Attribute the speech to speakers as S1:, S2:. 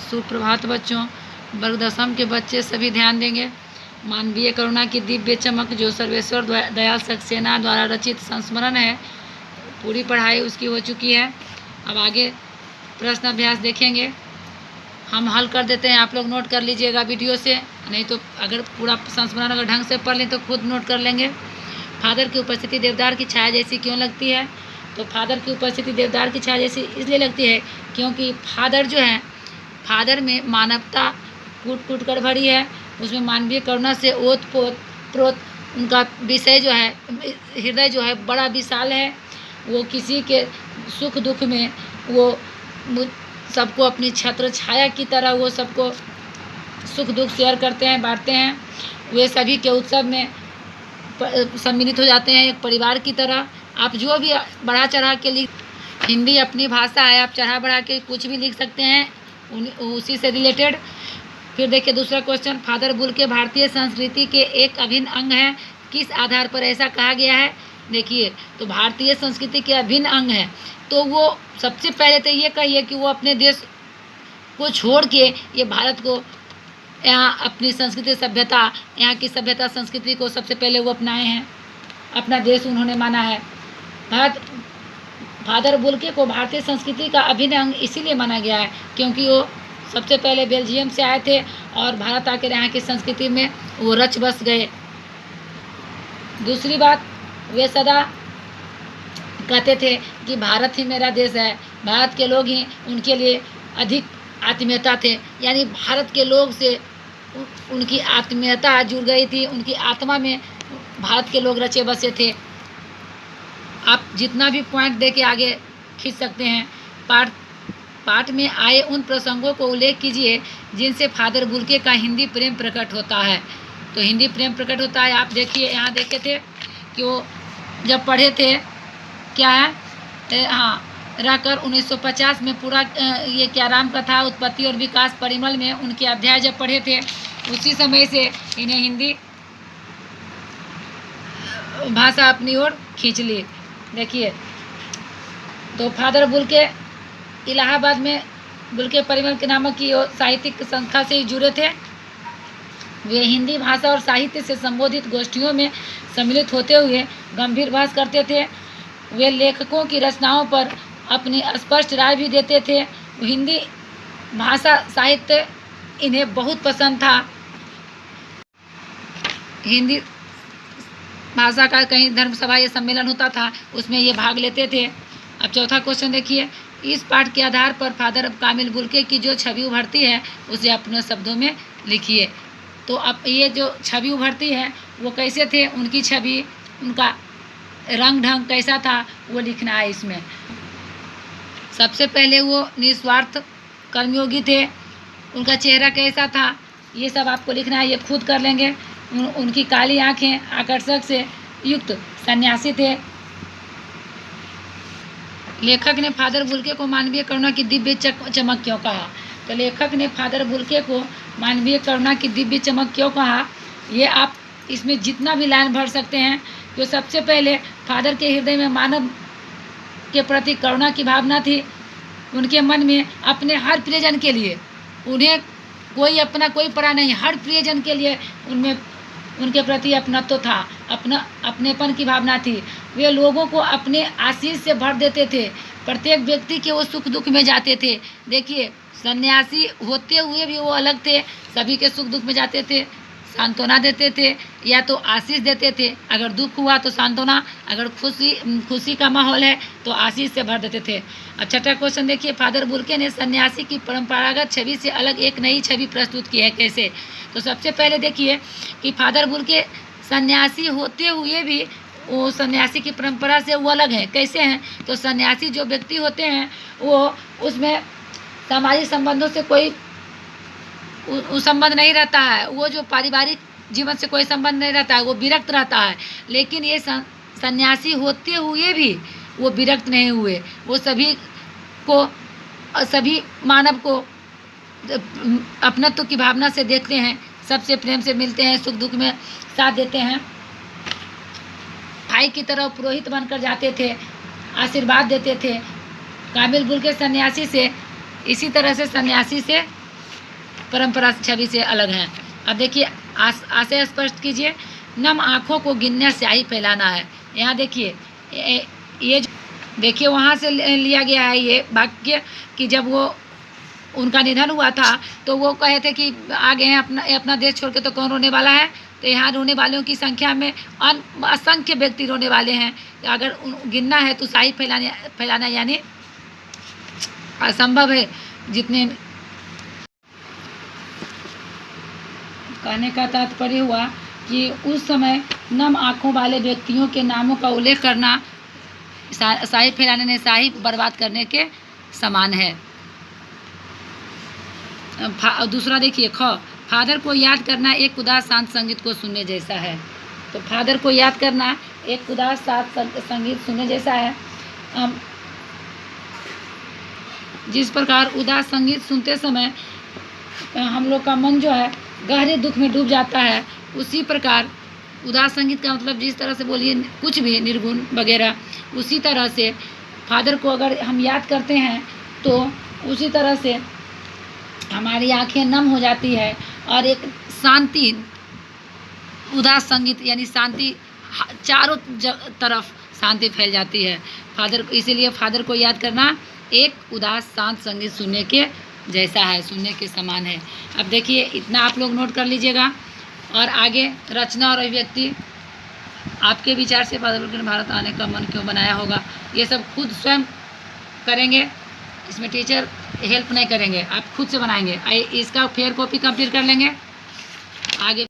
S1: सुप्रभात बच्चों। वर्ग दशम के बच्चे सभी ध्यान देंगे। मानवीय करुणा की दिव्य चमक जो सर्वेश्वर दयाल सक्सेना द्वारा रचित संस्मरण है, पूरी पढ़ाई उसकी हो चुकी है। अब आगे प्रश्न अभ्यास देखेंगे। हम हल कर देते हैं, आप लोग नोट कर लीजिएगा वीडियो से, नहीं तो अगर पूरा संस्मरण अगर ढंग से पढ़ लें तो खुद नोट कर लेंगे। फादर की उपस्थिति देवदार की छाया जैसी क्यों लगती है? तो फादर की उपस्थिति देवदार की छाया जैसी इसलिए लगती है क्योंकि फादर जो है, फादर में मानवता कूट कूट कर भरी है। उसमें मानवीय करुणा से ओत पोत प्रोत उनका विषय जो है, हृदय जो है बड़ा विशाल है। वो किसी के सुख दुख में वो सबको अपनी छत्र छाया की तरह वो सबको सुख दुख शेयर करते हैं, बांटते हैं। वे सभी के उत्सव में सम्मिलित हो जाते हैं एक परिवार की तरह। आप जो भी बढ़ा चढ़ा के लिख, हिंदी अपनी भाषा है, आप चढ़ा बढ़ा के कुछ भी लिख सकते हैं उसी से रिलेटेड। फिर देखिए दूसरा क्वेश्चन, फादर बुल्के भारतीय संस्कृति के एक अभिन्न अंग है, किस आधार पर ऐसा कहा गया है? देखिए, तो भारतीय संस्कृति के अभिन्न अंग है, तो वो सबसे पहले तो ये कहिए कि वो अपने देश को छोड़ के ये भारत को, यहाँ अपनी संस्कृति सभ्यता, यहाँ की सभ्यता संस्कृति को सबसे पहले वो अपनाए हैं, अपना देश उन्होंने माना है। फादर बुल्के को भारतीय संस्कृति का अभिन्न अंग इसीलिए माना गया है क्योंकि वो सबसे पहले बेल्जियम से आए थे और भारत आकर यहाँ की संस्कृति में वो रच बस गए। दूसरी बात, वे सदा कहते थे कि भारत ही मेरा देश है, भारत के लोग ही उनके लिए अधिक आत्मीयता थे, यानी भारत के लोग से उनकी आत्मीयता जुड़ गई थी, उनकी आत्मा में भारत के लोग रचे बसे थे। आप जितना भी पॉइंट दे के आगे खींच सकते हैं। पाठ में आए उन प्रसंगों को उल्लेख कीजिए जिनसे फादर बुल्के का हिंदी प्रेम प्रकट होता है। तो हिंदी प्रेम प्रकट होता है, आप देखिए यहाँ देखे थे कि वो जब पढ़े थे, क्या है, हाँ, रहकर 1950 में पूरा ये क्या राम कथा उत्पत्ति और विकास परिमल में उनके अध्याय जब पढ़े थे, उसी समय से इन्हें हिंदी भाषा अपनी ओर खींच ली। देखिए, तो फादर बुल्के इलाहाबाद में बुल्के परिमल के नामक की साहित्यिक संस्था से जुड़े थे। वे हिंदी भाषा और साहित्य से संबोधित गोष्ठियों में सम्मिलित होते हुए गंभीर बहस करते थे। वे लेखकों की रचनाओं पर अपनी स्पष्ट राय भी देते थे। हिंदी भाषा साहित्य इन्हें बहुत पसंद था। हिंदी भाषा का कहीं धर्म सभा या सम्मेलन होता था, उसमें ये भाग लेते थे। अब चौथा क्वेश्चन देखिए, इस पाठ के आधार पर फादर कामिल बुल्के की जो छवि उभरती है उसे अपने शब्दों में लिखिए। तो अब ये जो छवि उभरती है वो कैसे थे, उनकी छवि, उनका रंग ढंग कैसा था, वो लिखना है इसमें। सबसे पहले वो निस्वार्थ कर्मयोगी थे, उनका चेहरा कैसा था, ये सब आपको लिखना है, ये खुद कर लेंगे। उनकी काली आंखें आकर्षक से युक्त सन्यासी थे। लेखक ने फादर बुल्के को मानवीय करुणा की दिव्य चमक क्यों कहा? तो लेखक ने फादर बुल्के को मानवीय करुणा की दिव्य चमक क्यों कहा, ये आप इसमें जितना भी लाइन भर सकते हैं। तो सबसे पहले फादर के हृदय में मानव के प्रति करुणा की भावना थी। उनके मन में अपने हर प्रियजन के लिए, उन्हें कोई अपना कोई परा नहीं, हर प्रियजन के लिए उनमें उनके प्रति अपनत्व था, अपनेपन की भावना थी। वे लोगों को अपने आशीष से भर देते थे, प्रत्येक व्यक्ति के वो सुख दुख में जाते थे। देखिए, सन्यासी होते हुए भी वो अलग थे, सभी के सुख दुख में जाते थे, सांत्वना देते थे या तो आशीष देते थे। अगर दुख हुआ तो सांत्वना, अगर खुशी का माहौल है तो आशीष से भर देते थे। अब छठा क्वेश्चन देखिए, फादर बुल्के ने सन्यासी की परंपरागत छवि से अलग एक नई छवि प्रस्तुत की है, कैसे? तो सबसे पहले देखिए कि फादर बुल्के सन्यासी होते हुए भी वो सन्यासी की परंपरा से वो अलग हैं, कैसे हैं? तो सन्यासी जो व्यक्ति होते हैं वो उसमें सामाजिक संबंधों से कोई संबंध नहीं रहता है, वो जो पारिवारिक जीवन से कोई संबंध नहीं रहता है, वो विरक्त रहता है। लेकिन ये सन्यासी होते हुए भी वो विरक्त नहीं हुए, वो सभी मानव को अपनत्व की भावना से देखते हैं, सबसे प्रेम से मिलते हैं, सुख दुख में साथ देते हैं। भाई की तरह पुरोहित बनकर जाते थे, आशीर्वाद देते थे। कामिल बुल्के सन्यासी से इसी तरह से सन्यासी से परंपरा छवि से अलग है। अब देखिए आशय स्पष्ट कीजिए। नम आँखों को गिनने स्याही फैलाना है। यहाँ देखिए ये देखिए वहाँ से लिया गया है ये वाक्य कि जब वो उनका निधन हुआ था तो वो कहे थे कि आ गए हैं अपना देश छोड़ के, तो कौन रोने वाला है। तो यहाँ रोने वालों की संख्या में असंख्य व्यक्ति रोने वाले हैं। अगर गिनना है तो स्याही फैलाना यानी असंभव है। जितने कहने का तात्पर्य हुआ कि उस समय नम आँखों वाले व्यक्तियों के नामों का उल्लेख करना स्याही फैलाने ने स्याही बर्बाद करने के समान है। दूसरा देखिए ख, फादर को याद करना एक उदास शांत संगीत को सुनने जैसा है। तो फादर को याद करना एक उदास शांत संगीत सुनने जैसा है। जिस प्रकार उदास संगीत सुनते समय हम लोग का मन जो है गहरे दुख में डूब जाता है, उसी प्रकार उदास संगीत का मतलब जिस तरह से बोलिए कुछ भी निर्गुण वगैरह, उसी तरह से फादर को अगर हम याद करते हैं तो उसी तरह से हमारी आंखें नम हो जाती है और एक शांति, उदास संगीत यानी शांति, चारों तरफ शांति फैल जाती है। इसीलिए फादर को याद करना एक उदास शांत संगीत सुनने के जैसा है, सुनने के समान है। अब देखिए इतना आप लोग नोट कर लीजिएगा। और आगे रचना और अभिव्यक्ति, आपके विचार से फादर भारत आने का मन क्यों बनाया होगा, ये सब खुद स्वयं करेंगे, इसमें टीचर हेल्प नहीं करेंगे, आप खुद से बनाएंगे। इसका फेयर कॉपी कंप्लीट कर लेंगे। आगे